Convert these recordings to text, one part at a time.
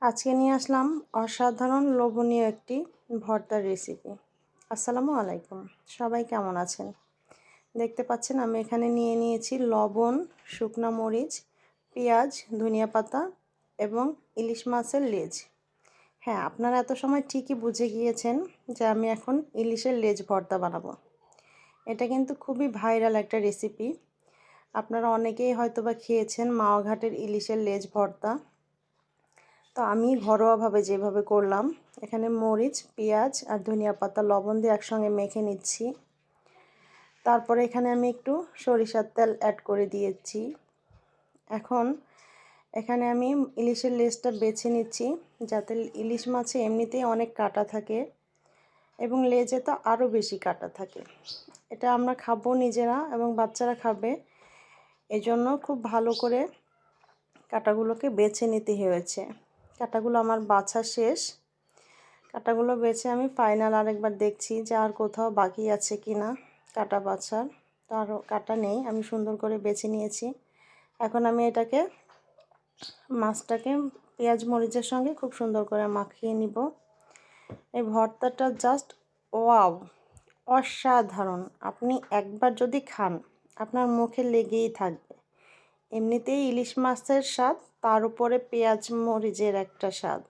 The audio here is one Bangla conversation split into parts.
আজকে নিয়ে আসলাম অসাধারণ লোভনীয় একটি ভর্তার রেসিপি। আসসালামু আলাইকুম, সবাই কেমন আছেন? দেখতে পাচ্ছেন আমি এখানে নিয়ে নিয়েছি লবণ, শুকনা মরিচ, পেঁয়াজ, ধনিয়া পাতা এবং ইলিশ মাছের লেজ। হ্যাঁ, আপনারা এত সময় ঠিকই বুঝে গিয়েছেন যে আমি এখন ইলিশের লেজ ভর্তা বানাবো। এটা কিন্তু খুবই ভাইরাল একটা রেসিপি। আপনারা অনেকেই হয়তোবা খেয়েছেন মাওয়া ঘাটের ইলিশের লেজ ভর্তা। তো আমি ঘরোয়াভাবে যেভাবে করলাম, এখানে মরিচ, পেঁয়াজ আর ধনিয়া পাতা লবণ দিয়ে একসঙ্গে মেখে নিচ্ছি। তারপরে এখানে আমি একটু সরিষার তেল অ্যাড করে দিয়েছি। এখন এখানে আমি ইলিশের লেজটা বেছে নিচ্ছি, যাতে ইলিশ মাছে এমনিতেই অনেক কাঁটা থাকে এবং লেজে তো আরও বেশি কাঁটা থাকে। এটা আমরা খাবো নিজেরা এবং বাচ্চারা খাবে, এজন্য খুব ভালো করে কাঁটাগুলোকে বেছে নিতে হয়েছে। কাঁটাগুলো আমার বাছা শেষ। কাঁটাগুলো বেছে আমি ফাইনাল আরেকবার দেখছি যে আর কোথাও বাকি আছে কি না কাঁটা বাছার। তো আরও কাঁটা নেই, আমি সুন্দর করে বেছে নিয়েছি। এখন আমি এটাকে মাছটাকে পেঁয়াজ মরিচের সঙ্গে খুব সুন্দর করে মাখিয়ে নিব। এই ভর্তাটা জাস্ট ওয়াও, অসাধারণ। আপনি একবার যদি খান আপনার মুখে লেগেই থাকবে। এমনিতেই ইলিশ মাছের স্বাদ, তার উপরে পেঁয়াজ মরিচের একটা স্বাদ।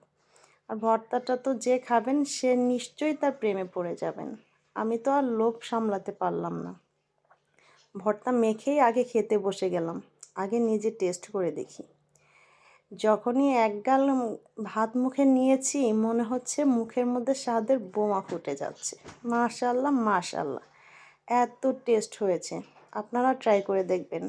আর ভর্তাটা তো যে খাবেন সে নিশ্চয়ই তার প্রেমে পড়ে যাবেন। আমি তো আর লোভ সামলাতে পারলাম না, ভর্তা মেখেই আগে খেতে বসে গেলাম। আগে নিজে টেস্ট করে দেখি। যখনই এক গাল ভাত মুখে নিয়েছি মনে হচ্ছে মুখের মধ্যে স্বাদের বোমা ফুটে যাচ্ছে। মাশাআল্লাহ মাশাআল্লাহ, এত টেস্ট হয়েছে। আপনারা ট্রাই করে দেখবেন।